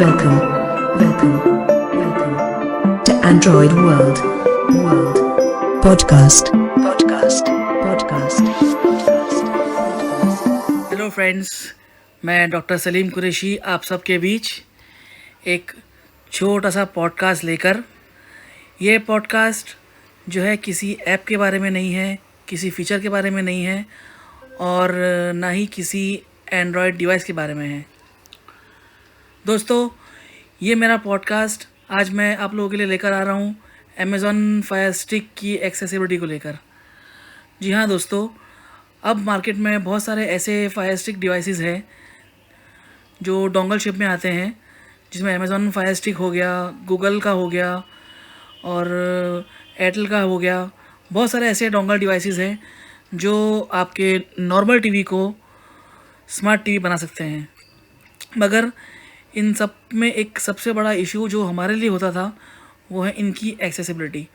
Welcome, welcome, welcome to Android World. Podcast. Hello friends, मैं doctor Salim Qureshi आप सबके बीच एक छोटा सा पॉडकास्ट लेकर। ये पॉडकास्ट जो है किसी ऐप के बारे में नहीं है, किसी फीचर के बारे में नहीं है और ना ही किसी एंड्रॉयड डिवाइस के बारे में है। दोस्तों, ये मेरा पॉडकास्ट आज मैं आप लोगों के लिए लेकर आ रहा हूँ अमेज़ॉन फायर स्टिक की एक्सेसिबिलिटी को लेकर। जी हाँ दोस्तों, अब मार्केट में बहुत सारे ऐसे फायर स्टिक डिवाइसेस हैं जो डोंगल शेप में आते हैं, जिसमें अमेज़ॉन फायर स्टिक हो गया, गूगल का हो गया और एयरटेल का हो गया। बहुत सारे ऐसे डोंगल डिवाइसेस हैं जो आपके नॉर्मल टीवी को स्मार्ट टीवी बना सकते हैं। मगर इन सब में एक सबसे बड़ा इशू जो हमारे लिए होता था वो है इनकी एक्सेसिबिलिटी।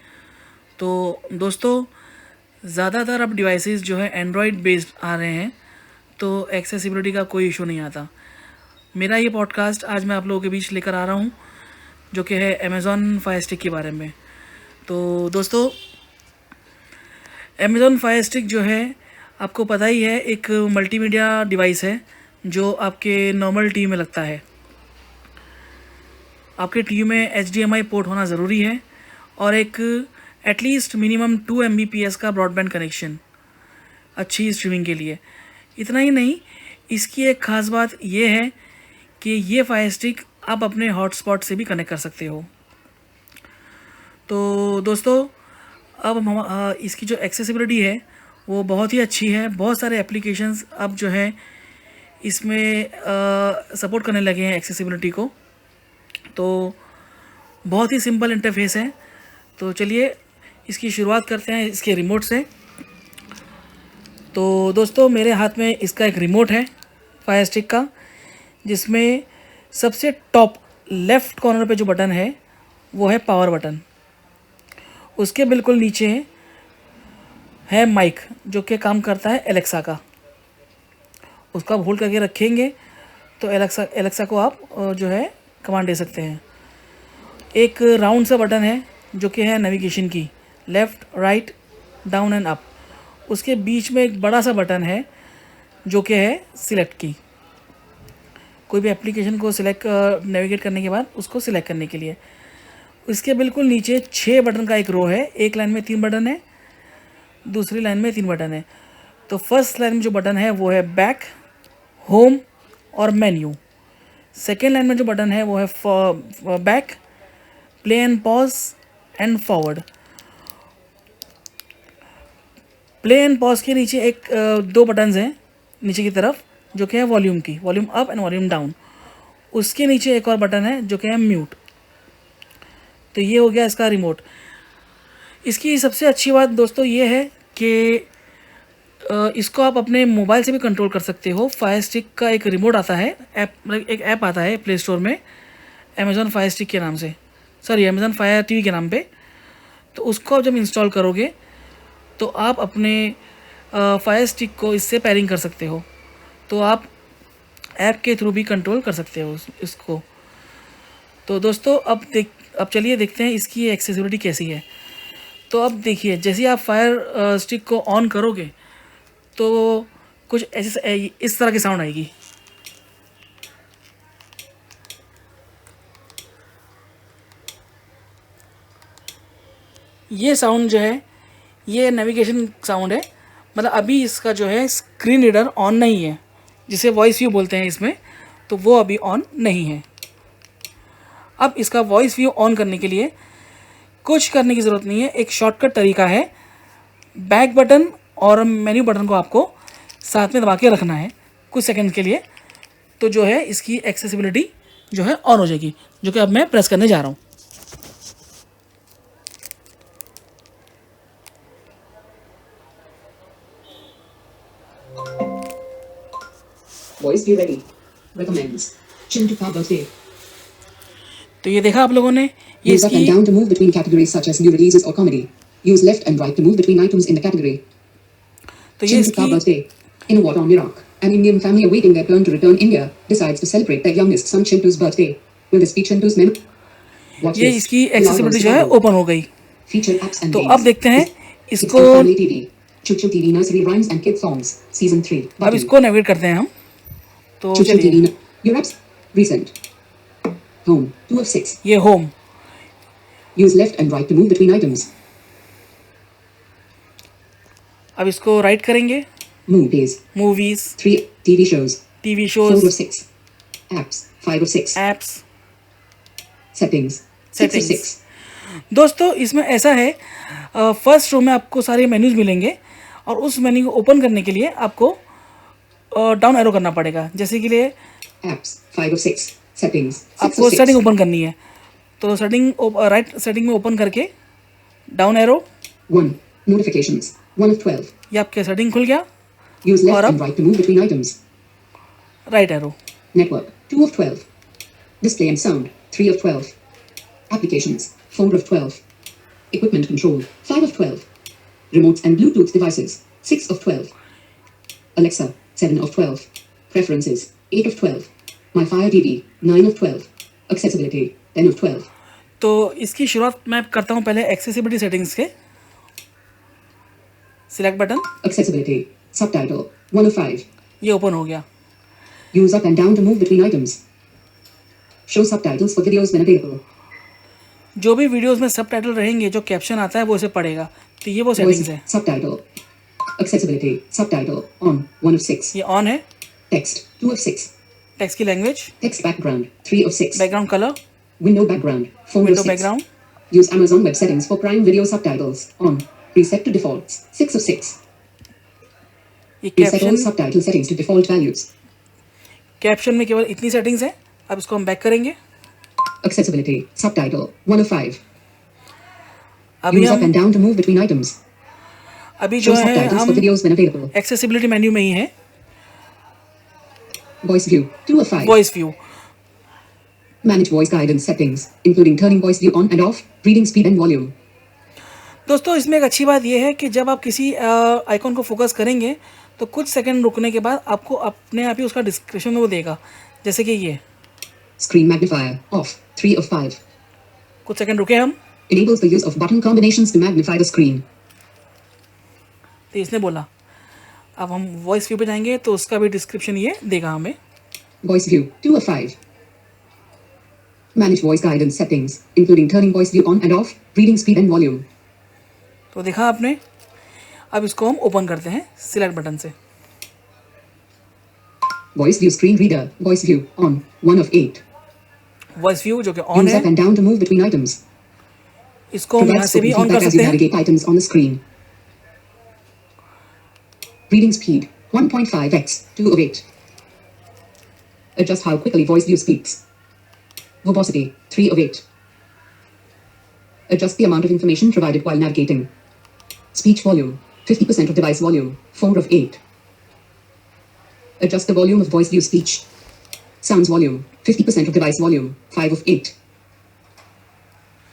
तो दोस्तों, ज़्यादातर अब डिवाइसेस जो है एंड्रॉयड बेस्ड आ रहे हैं, तो एक्सेसिबिलिटी का कोई इशू नहीं आता। मेरा ये पॉडकास्ट आज मैं आप लोगों के बीच लेकर आ रहा हूँ जो कि है अमेज़ॉन फायर स्टिक के बारे में। तो दोस्तों, अमेज़ॉन फायर स्टिक जो है आपको पता ही है, एक मल्टीमीडिया डिवाइस है जो आपके नॉर्मल टीवी में लगता है। आपके टीवी में HDMI पोर्ट होना ज़रूरी है और एक एटलीस्ट मिनिमम 2 Mbps का ब्रॉडबैंड कनेक्शन अच्छी स्ट्रीमिंग के लिए। इतना ही नहीं, इसकी एक ख़ास बात ये है कि ये फायर स्टिक आप अपने हॉटस्पॉट से भी कनेक्ट कर सकते हो। तो दोस्तों, अब हम इसकी जो एक्सेसिबिलिटी है वो बहुत ही अच्छी है। बहुत सारे एप्लीकेशंस अब जो है इसमें सपोर्ट करने लगे हैं एक्सेसिबिलिटी को। तो बहुत ही सिंपल इंटरफेस है। तो चलिए इसकी शुरुआत करते हैं इसके रिमोट से। तो दोस्तों, मेरे हाथ में इसका एक रिमोट है फायर स्टिक का, जिसमें सबसे टॉप लेफ़्ट कॉर्नर पे जो बटन है वो है पावर बटन। उसके बिल्कुल नीचे है माइक जो कि काम करता है एलेक्सा का। उसका होल्ड करके रखेंगे तो एलेक्सा को आप जो है कमांड दे सकते हैं। एक राउंड सा बटन है जो कि है नेविगेशन की, left, right, down and up. उसके बीच में एक बड़ा सा बटन है जो कि है सिलेक्ट की। कोई भी एप्लीकेशन को सिलेक्ट नेविगेट करने के बाद उसको सिलेक्ट करने के लिए। इसके बिल्कुल नीचे 6 बटन का एक रो है। एक लाइन में 3 बटन है, दूसरी लाइन में 3 बटन है। तो फर्स्ट लाइन में जो बटन है वो है बैक, होम और मेन्यू। सेकेंड लाइन में जो बटन है वो है back, play and pause and forward. Play and pause के नीचे एक 2 बटन्स हैं नीचे की तरफ जो कि है वॉल्यूम की, volume up and volume down. उसके नीचे एक और बटन है जो कि है म्यूट। तो ये हो गया इसका रिमोट। इसकी सबसे अच्छी बात दोस्तों ये है कि इसको आप अपने मोबाइल से भी कंट्रोल कर सकते हो। फायर स्टिक का एक रिमोट आता है, एक ऐप आता है प्ले स्टोर में अमेज़ॉन फायर स्टिक के नाम से, अमेज़ॉन फायर टीवी के नाम पे। तो उसको आप जब इंस्टॉल करोगे तो आप अपने फायर स्टिक को इससे पेयरिंग कर सकते हो। तो आप ऐप के थ्रू भी कंट्रोल कर सकते हो इसको। तो दोस्तों, अब चलिए देखते हैं इसकी एक्सेसिबिलिटी कैसी है। तो अब देखिए, जैसे आप फायर स्टिक को ऑन करोगे तो कुछ ऐसे इस तरह की साउंड आएगी। ये साउंड जो है ये नेविगेशन साउंड है। मतलब अभी इसका जो है स्क्रीन रीडर ऑन नहीं है, जिसे वॉइस व्यू बोलते हैं इसमें, तो वो अभी ऑन नहीं है। अब इसका वॉइस व्यू ऑन करने के लिए कुछ करने की ज़रूरत नहीं है। एक शॉर्टकट तरीका है, बैक बटन और मेन्यू बटन को आपको साथ में दबा के रखना है कुछ सेकंड के लिए। तो जो है इसकी एक्सेसिबिलिटी जो है ऑन हो जाएगी, जो कि अब मैं प्रेस करने जा रहा हूँ। Voice view ready. Recommends. Chintuka birthday. तो ये देखा आप लोगों ने, ये Use up and इसकी down to move between categories such as new releases or comedy. Use left and right to move between items in the category. तो ये Chintuka इसकी birthday. In war on Iraq, an Indian family awaiting their turn to return India decides to celebrate their youngest son Chintu's birthday. Will this feature induce mem? Watch ये list. इसकी Allow accessibility voice जो है to open हो गई। Feature apps and तो games. अब देखते हैं Kids इसको, and Family TV. Choo Choo TV Nursery Rhymes and Kid Songs. Season 3. अब Button. इसको नेविगेट करते हैं हम। तो Choo Choo चलिए, TV. Your apps. Recent. Home. 2 of 6. ये home, Use left and right to move between items. अब इसको राइट करेंगे। Movies. Movies, 3 TV shows. TV 4 of shows, 6. Apps. 5 of 6. Apps, Settings. 6 of Settings. 6. दोस्तों इसमें ऐसा है, first row में आपको सारे मेन्यूज मिलेंगे और उस मेन्यू को ओपन करने के लिए आपको डाउन एरो करना पड़ेगा। जैसे कि लिए Apps. 5 of 6. Settings. 6 आपको of 6. सेटिंग ओपन करनी है, तो सेटिंग राइट सेटिंग में ओपन करके डाउन एरो, 1. Notifications. 1 of 12. ये आपके सेटिंग खुल गया। Use left और अब and right to move between items. Right arrow, Network. 2 of 12. Display and sound. 3 of 12. Applications. 4 of 12. Equipment control. 5 of 12. Remotes and Bluetooth devices. 6 of 12. Alexa. 7 of 12. Preferences. 8 of 12. My Fire TV. 9 of 12. Accessibility. 10 of 12. तो इसकी शुरुआत मैं करता हूँ पहले accessibility settings के। Select button, Accessibility. Subtitle. 1 of 5. ये open हो गया। Use up and down to move between items. Show subtitles for videos when available. जो भी वीडियोस में सब टाइटल रहेंगे, जो कैप्शन आता है वो इसे पढ़ेगा। तो ये वो Voice. सेटिंग्स है। Subtitle. Accessibility. Subtitle. On. 1 of 6. ये ऑन है। Text. 2 of 6. टेक्स्ट की language, Text background. 3 of 6. Background colour, Window background. 4 window of 6. Background, Use Amazon Web Settings for Prime Video subtitles. On. Reset to defaults. 6 of 6. ये Reset all caption, subtitle settings to default values. Caption में केवल इतनी settings हैं। अब इसको हम back करेंगे। Accessibility. Subtitle. 1 of 5. अभी Use up हम and down to move between items. अभी जो Show है subtitles for हम videos when available. Accessibility menu में ही है। Voice view. 2 of 5. Voice view, Manage voice guidance settings, including turning voice view on and off, reading speed and volume. दोस्तों इसमें एक अच्छी बात यह है कि जब आप किसी आइकॉन को फोकस करेंगे तो कुछ सेकंड रुकने के बाद आपको अपने आप ही उसका डिस्क्रिप्शन में वो देगा। जैसे कि ये Screen magnifier. Off. 3 of 5. कुछ सेकंड रुके हम, Enables the use of button combinations to magnify the screen. तो इसने बोला। अब हम वॉइस व्यू पे जाएंगे तो उसका भी डिस्क्रिप्शन ये देगा हमें। Voice view. 2 of 5. Manage voice guidance settings, including turning voice view on and off, reading speed and volume. तो देखा आपने। अब इसको हम ओपन करते हैं सिलेक्ट बटन से। Voice view screen reader. Voice view on. 1 of 8. Voice view जो कि ऑन Use है, up and down to move between items. इसको हम यहाँ Provides से भी spoken ऑन कर feedback as you सकते हैं। navigate items on the screen. Reading speed. 1.5x. 2 of 8. Adjust how quickly voice view speaks. Verbosity. 3 of 8. Adjust the amount of information provided while navigating. Speech volume. 50% of device volume. 4 of 8. Adjust the volume of voice view speech. Sounds volume. 50% of device volume. 5 of 8.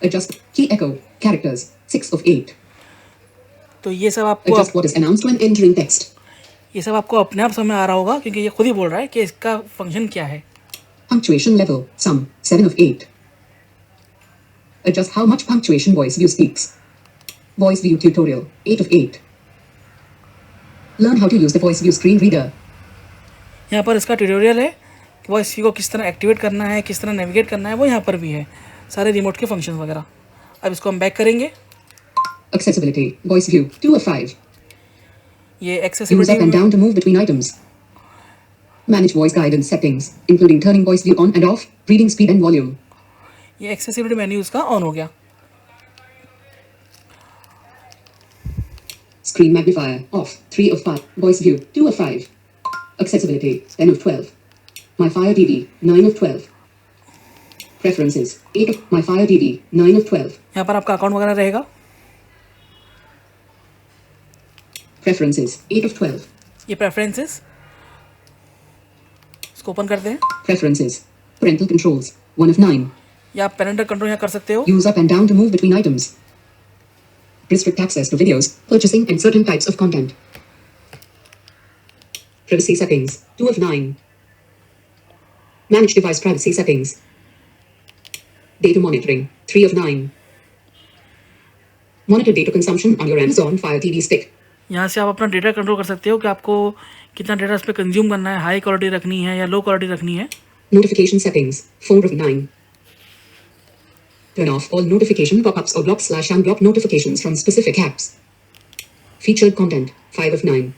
Adjust key echo. Characters. 6 of 8. तो ये सब आपको Adjust what is announced when entering text. ये सब आपको अपने आप समझ में आ रहा होगा क्योंकि ये खुद ही बोल रहा है कि इसका फंक्शन क्या है। Punctuation level. Sum. 7 of 8. Adjust how much punctuation voice view speaks. Voice view tutorial. 8 of 8. Learn how to use the voice view screen reader. यहाँ पर इसका ट्यूटोरियल है, वॉइस व्यू को किस तरह एक्टिवेट करना है, किस तरह नेविगेट करना है, वो यहाँ पर भी है, सारे रिमोट के फंक्शन वगैरह। अब इसको हम बैक करेंगे। Accessibility. Voice view. 2 of 5. ये Use up and accessibility, down to move between items. Manage voice guidance settings, including turning voice view on and off, reading speed and volume. ये accessibility menu इसका on हो गया। Screen magnifier. Off. 3 of 5. Voice view. 2 of 5. Accessibility. 10 of 12. My Fire TV. 9 of 12. Preferences. 8 of My Fire TV. 9 of 12. यहाँ पर आपका account वगैरह रहेगा। Preferences. 8 of 12. ये प्रेफरेंसेस, इसको ओपन करते हैं। Preferences. Parental controls. 1 of 9. या आप पेरेंटल कंट्रोल यहाँ कर सकते हो। Use up and down to move between items. Restrict access to videos, purchasing, and certain types of content. Privacy settings. 2 of 9. Manage device privacy settings. Data monitoring, 3 of 9. Monitor data consumption on your Amazon Fire TV stick. यहाँ से आप अपना data control कर सकते हो कि आपको कितना डेटा उस पर कंज्यूम करना है, हाई क्वालिटी रखनी है या लो क्वालिटी रखनी है. Notification settings, 4 of 9. Turn off all notification pop-ups or block/unblock notifications from specific apps. Featured content, 5 of 9.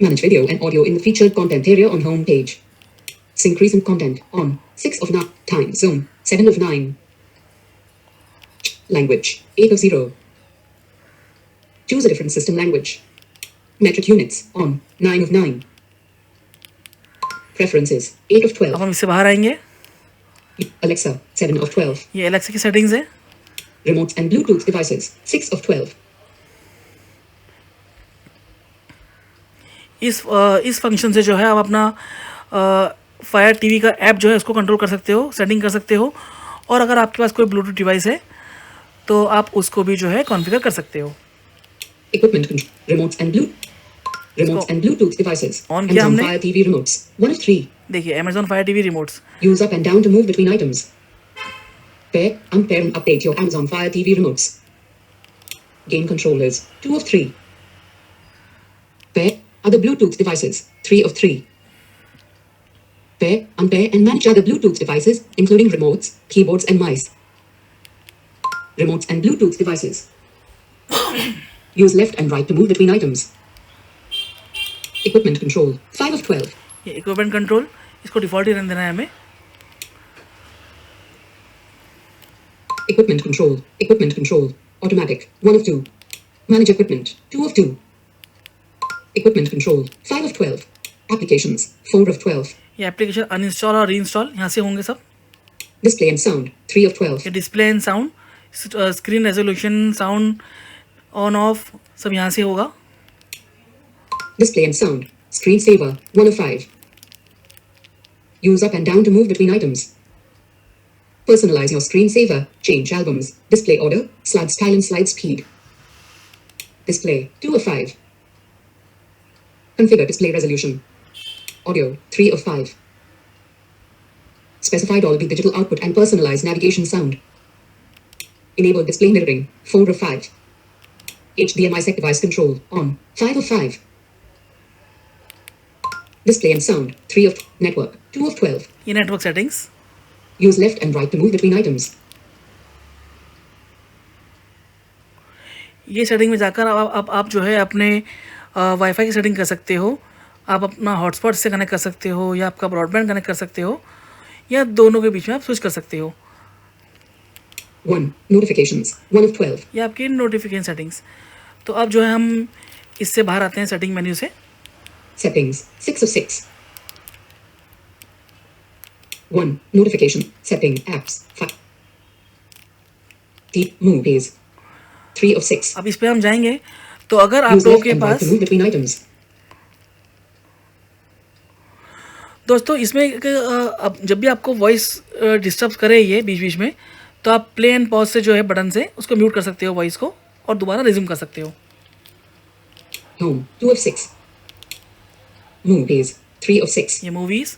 Manage video and audio in the featured content area on home page. Sync recent content on 6 of 9. Time zone, 7 of 9. Language, 8 of 0. Choose a different system language. Metric units on 9 of 9. Preferences, 8 of 12. अब हम इससे बाहर आएंगे. Alexa, 7 of 12. ये Alexa की settings है. Remotes and Bluetooth devices, 6 of 12. इस function से जो है आप अपना फायर टीवी का ऐप जो है उसको कंट्रोल कर सकते हो, सेटिंग कर सकते हो. और अगर आपके पास कोई ब्लूटूथ डिवाइस है तो आप उसको भी जो है कॉन्फ़िगर कर सकते हो. Equipment control, remotes and Bluetooth devices. On किया Amazon हमने. Fire TV remotes, 1 of 3. देखिए Amazon Fire TV remotes. Use up and down to move between items. Pair, unpair and update your Amazon Fire TV remotes. Game controllers, 2 of 3. Pair, other Bluetooth devices, 3 of 3. Pair, unpair and manage other Bluetooth devices, including remotes, keyboards and mice. Remotes and Bluetooth devices. Use left and right to move between items. Equipment control, 5 of 12. ये equipment control, इसको default ही रहने देना है हमें. Equipment control, automatic, 1 of 2. Manage equipment, 2 of 2. Equipment control, 5 of 12. Applications, 4 of 12. ये application uninstall और reinstall यहाँ से होंगे सब. Display and sound, 3 of 12. ये display and sound, screen resolution, sound on off सब यहाँ से होगा. Display and sound, screensaver, 1 of 5. Use up and down to move between items. Personalize your screensaver, change albums, display order, slide style and slide speed. Display, 2 of 5. Configure display resolution. Audio, 3 of 5. Specify Dolby digital output and personalized navigation sound. Enable display mirroring, 4 of 5. HDMI set device control, on, 5 of 5. Display and sound, 3 of network, 2 of 12. ये network settings. Use left and right to move between items. ये setting में जाकर आप जो है अपने wifi की setting कर सकते हो. आप अपना हॉटस्पॉट से कनेक्ट कर सकते हो या आपका ब्रॉडबैंड कनेक्ट कर सकते हो या दोनों के बीच में आप स्विच कर सकते हो. 1. Notifications, 1 of 12. ये आपकी नोटिफिकेशन सेटिंग्स. तो अब जो है हम इससे बाहर आते हैं सेटिंग मेन्यू से. Settings, 6 of 6. 1. Notification, setting, apps, 5. Deep movies, 3 of 6. अब इस पे हम जाएंगे तो अगर आप Use लोगों left के and right pass to move between items. दोस्तों इसमें अब जब भी आपको वॉइस डिस्टर्ब करे ये बीच बीच में तो आप प्ले एंड पॉज से जो है बटन से उसको म्यूट कर सकते हो वॉइस को और दोबारा रिज्यूम कर सकते हो. Home, 2 of 6. Movies, 3 of 6. ये मूवीज़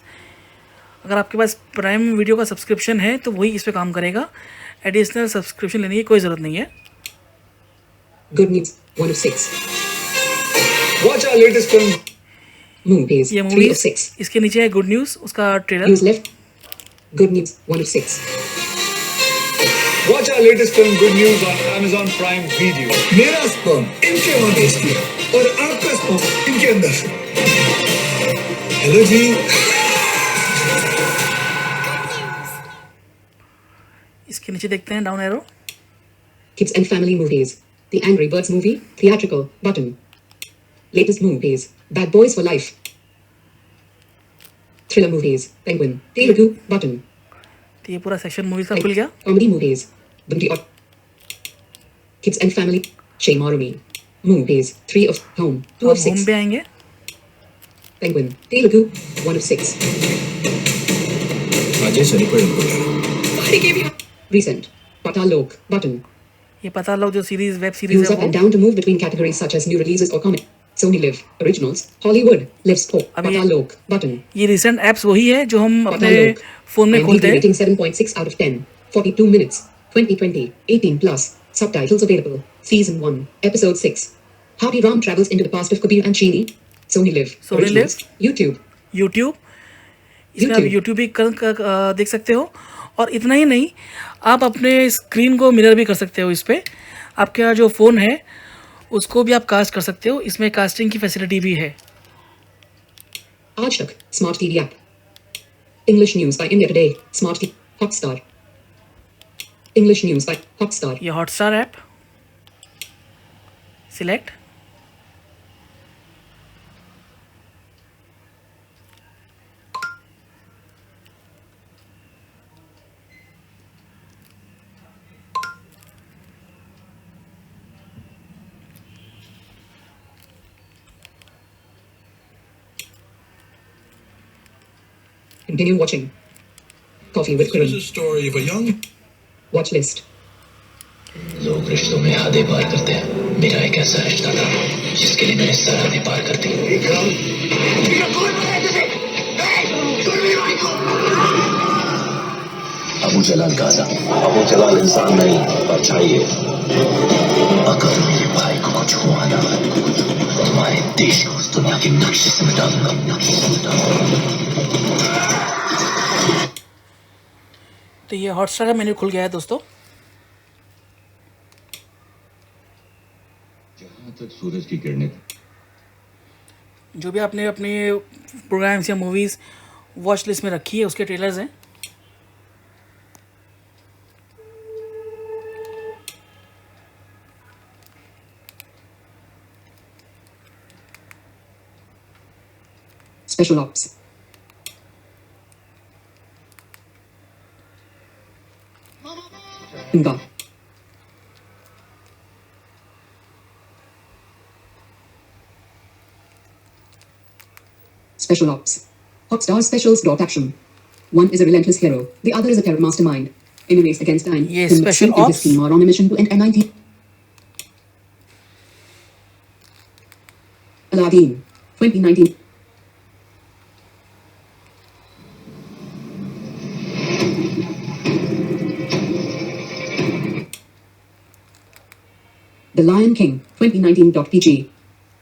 अगर आपके पास प्राइम वीडियो का सब्सक्रिप्शन है तो वही इस पे काम करेगा. एडिशनल सब्सक्रिप्शन लेने की कोई ज़रूरत नहीं है. Good news, 1 of 6. Watch our latest film. Movies, ये 3 of मूवीज़ 6. इसके नीचे है गुड न्यूज़ उसका trailer. Use left. Good news, 1 of 6. Watch our latest film Good News on Amazon Prime Video. मेरा स्पर्म इनके वहां भेज दिया और आपका स्पर्म इनके अंदर. हेलो जी. इसके नीचे देखते हैं down arrow. Kids and family movies. The Angry Birds movie, theatrical, button. Latest movies, Bad Boys for Life. Thriller movies, Penguin, Telugu, button. तो ये पूरा सेक्शन मूवीज़ का खुल गया. Comedy movies, Bunty or Kids and family, Shame Army. Movies, 3 of home, 2 अब of home 6. पे आएंगे. Penguin, Telugu, 1 of 6. Ajay चनिपोయి అనుకుంటారు. Recent, Patalok, button. ये पता लो जो सीरीज़ वेब सीरीज़ Use है up वो. and down to move between categories such as new releases or comic. Sony Live, Originals, Hollywood, Live Sport, अभी- Patalok, Button, ये recent apps वही है जो हम अपने Patalok. फ़ोन में खोलते IMDb हैं. rating 7.6 out of 10, 42 minutes, 2020, 18 plus, subtitles available, Season 1, Episode 6. Hadi Ram travels into the past of Kabir and Chini. Sony Live, Sony Originals, Live. YouTube. YouTube, इसमें आप YouTube. यूट्यूब भी देख सकते हो. और इतना ही नहीं, आप अपने स्क्रीन को मिरर भी कर सकते हो. इस पे आपका जो फ़ोन है उसको भी आप कास्ट कर सकते हो. इसमें कास्टिंग की फैसिलिटी भी है. Aaj Tak, Smart TV app. English News by India Today, Smart TV, Hotstar. English News by Hotstar. ये Hotstar app select. Continue watching. Coffee with There's Kiran. a story of a young Watch list. लोग रिश्तों में हदें पार करते हैं. मेरा एक ऐसा रिश्ता था जिसके लिए मैंने सरहदें पार कर दी. अबू जलाल गाजा. अबू जलाल इंसान नहीं, परछाई है. अगर मेरे भाई को कुछ हुआ ना, तुम्हारे देश को उस दुनिया के नक्शे से मिटा दूंगा. तो ये हॉटस्टार का मेन्यू खुल गया है दोस्तों. जहाँ तक सूरज की किरणें जो भी आपने अपने प्रोग्राम्स या मूवीज़ वॉच लिस्ट में रखी है उसके ट्रेलर्स हैं. Special Ops. Inga. Special Ops. Hotstar Specials. Action. One is a relentless hero, the other is a terror mastermind. In a race against time, Yes, whom Special Sage and his Ops. team are on a mission to end M19. Aladdin. 2019. The Lion King, 2019.pg.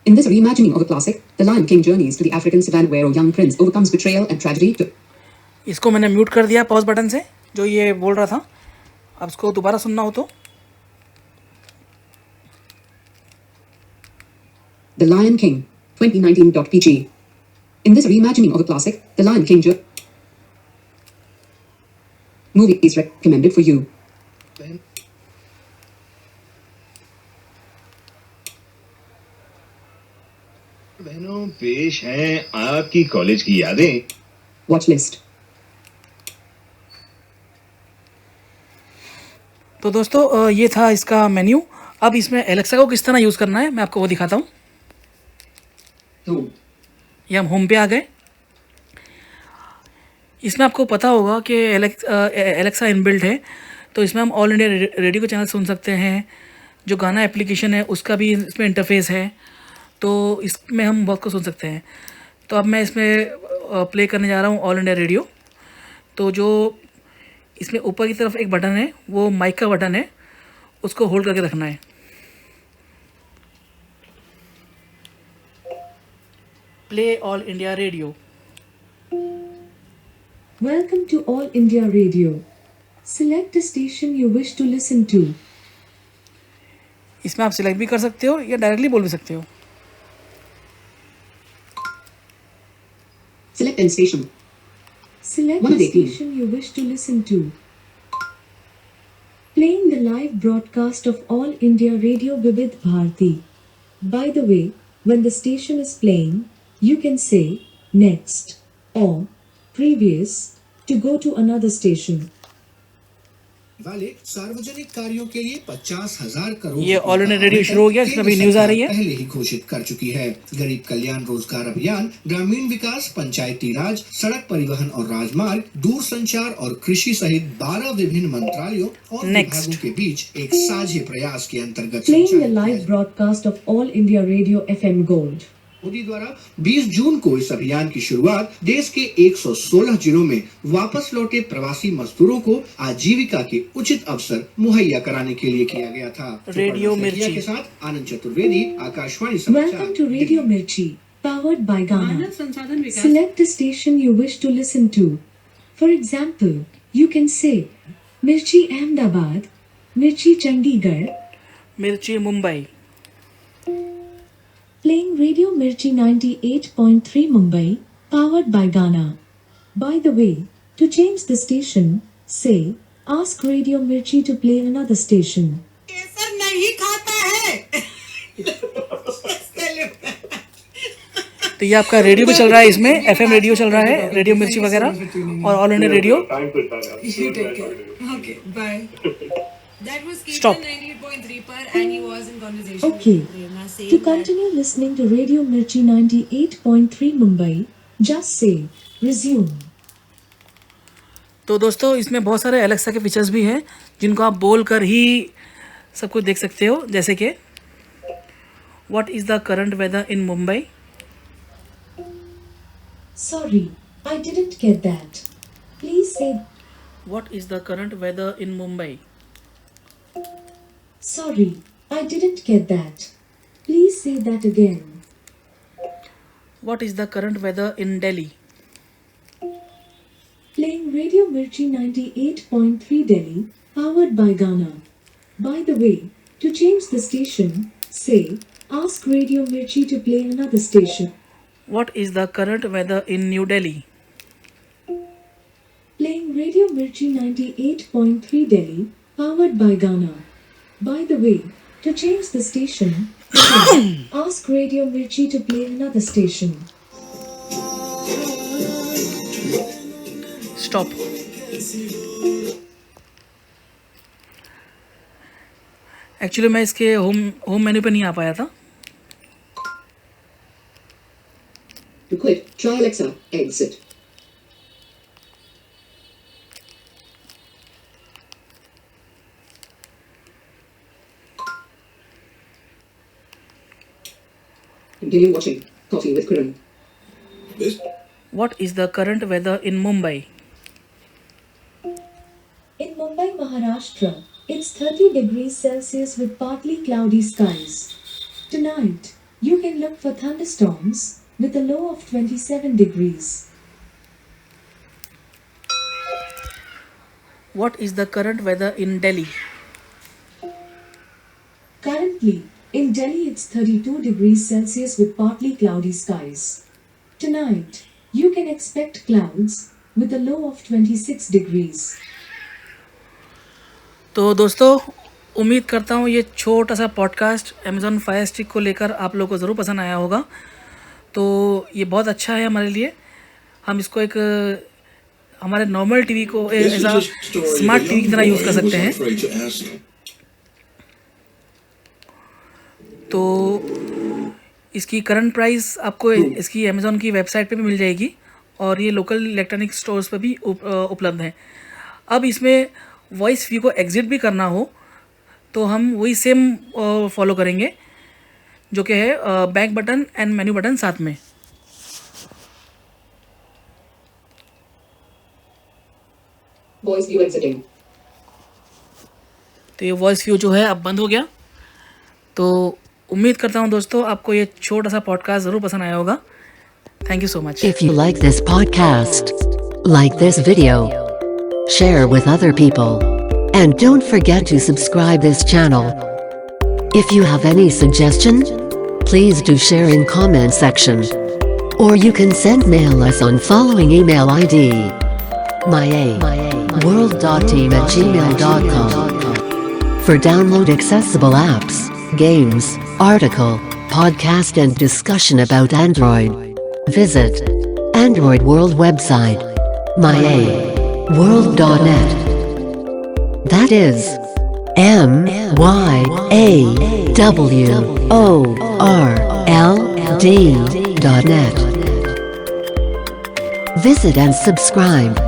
In this reimagining of a classic, The Lion King journeys to the African savannah where a young prince overcomes betrayal and tragedy to इसको मैंने mute कर दिया pause button से, जो ये बोल रहा था. अब इसको दोबारा सुनना हो तो The Lion King, 2019.pg. In this reimagining of a classic, The Lion King movie is recommended for you. बहनों, पेश हैं आपकी कॉलेज की यादें. Watch list. तो दोस्तों ये था इसका मेन्यू. अब इसमें एलेक्सा को किस तरह यूज़ करना है मैं आपको वो दिखाता हूँ. Home. ये हम होम पे आ गए. इसमें आपको पता होगा कि एलेक्सा इनबिल्ट है, तो इसमें हम ऑल इंडिया रेडियो के चैनल सुन सकते हैं. जो गाना एप्लीकेशन है उसका भी इसमें इंटरफेस है, तो इसमें हम बहुत कुछ सुन सकते हैं. तो अब मैं इसमें प्ले करने जा रहा हूँ ऑल इंडिया रेडियो. तो जो इसमें ऊपर की तरफ एक बटन है वो माइक का बटन है, उसको होल्ड करके रखना है. Play all India radio. Welcome to All India Radio. Select a station you wish to listen to. इसमें आप सिलेक्ट भी कर सकते हो या डायरेक्टली बोल भी सकते हो. Select end station. Select One the of 18. station you wish to listen to. Playing the live broadcast of All India Radio Vivid Bharati. By the way, when the station is playing, you can say next or previous to go to another station. वाले सार्वजनिक कार्यों के लिए 50,000 करोड़ ये रुपए all का India radio शुरू हो गया, इसमें केंद्र अभी न्यूज़ आ रही है। सरकार पहले ही घोषित कर चुकी है। गरीब कल्याण रोजगार अभियान, ग्रामीण विकास, पंचायती राज, सड़क परिवहन और राजमार्ग, दूर संचार और कृषि सहित 12 विभिन्न मंत्रालयों और विभागों के बीच एक साझे प्रयास के अंतर्गत Playing the संचालित live broadcast of All India Radio FM Gold. Modi द्वारा 20 जून को इस अभियान की शुरुआत देश के 116 जिलों में वापस लौटे प्रवासी मजदूरों को आजीविका के उचित अवसर मुहैया कराने के लिए किया गया था। रेडियो मिर्ची के साथ आनंद चतुर्वेदी, आकाशवाणी समाचार। Welcome to Radio Mirchi, powered by Ghana. Select the station you wish to listen to. For example, you can say Mirchi Ahmedabad, Mirchi Chandigarh, मिर्ची Mumbai. playing Radio Mirchi 98.3 Mumbai, powered by Ghana. By the way, to change the station, say, ask Radio Mirchi to play another station. केसर नहीं खाता है। तो ये आपका radio भी चल रहा है, इसमें एफएम रेडियो चल रहा है, रेडियो मिर्ची वगैरह और all India radio. You take care. Okay, bye. That was Stop. Ketan 98.3 पर and he was in conversation Okay. with Prerna saying To continue listening to Radio Mirchi 98.3 Mumbai, just say, resume. तो दोस्तों इसमें बहुत सारे Alexa के features भी हैं जिनको आप बोल कर ही सब कुछ देख सकते हो, जैसे कि what is the current weather in Mumbai. Sorry, I didn't get that. Please say, what is the current weather in Mumbai. sorry, I didn't get that. Please say that again. What is the current weather in Delhi. Playing Radio Mirchi 98.3 Delhi, powered by Ghana. By the way, to change the station, say, ask Radio Mirchi to play another station. What is the current weather in New Delhi. Playing Radio Mirchi 98.3 Delhi, powered by Ghana. By the way, to change the station, say, ask Radio Mirchi to play another station. Stop. Actually मैं इसके home menu पे नहीं आ पाया था। To quit, try Alexa, exit. Continue watching Coffee with Kiran. What is the current weather in Mumbai. In Mumbai, Maharashtra, it's 30 degrees Celsius with partly cloudy skies. Tonight, you can look for thunderstorms with a low of 27 degrees. What is the current weather in Delhi. Currently, in Delhi, it's 32 degrees Celsius with partly cloudy skies. Tonight, you can expect clouds with a low of 26 degrees. तो दोस्तों उम्मीद करता हूँ ये छोटा सा podcast Amazon fire stick को लेकर आप लोगों को ज़रूर पसंद आया होगा। तो ये बहुत अच्छा है हमारे लिए, हम इसको एक हमारे नॉर्मल टीवी को ऐसा स्मार्ट टीवी की तरह यूज़ कर सकते हैं। तो इसकी करंट प्राइस आपको इसकी अमेज़ॉन की वेबसाइट पे भी मिल जाएगी और ये लोकल इलेक्ट्रॉनिक स्टोर्स पे भी उपलब्ध है। अब इसमें वॉइस व्यू को एग्जिट भी करना हो तो हम वही सेम फॉलो करेंगे जो कि है back button and menu button साथ में। Voice view exiting. तो ये वॉइस व्यू जो है अब बंद हो गया। तो उम्मीद करता हूँ दोस्तों आपको ये छोटा सा पॉडकास्ट ज़रूर पसंद आया होगा। Thank you so much. If you like this podcast, like this video, share with other people, and don't forget to subscribe this channel. If you have any suggestion, please do share in comment section, or you can send mail us on following email ID: world.team@gmail.com. For download accessible apps, games, article, podcast and discussion about Android, visit Android World website, world.net. That is myawrld.net. Visit and subscribe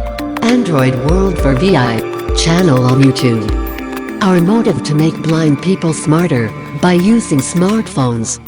Android World for VI channel on YouTube. Our motive to make blind people smarter by using smartphones.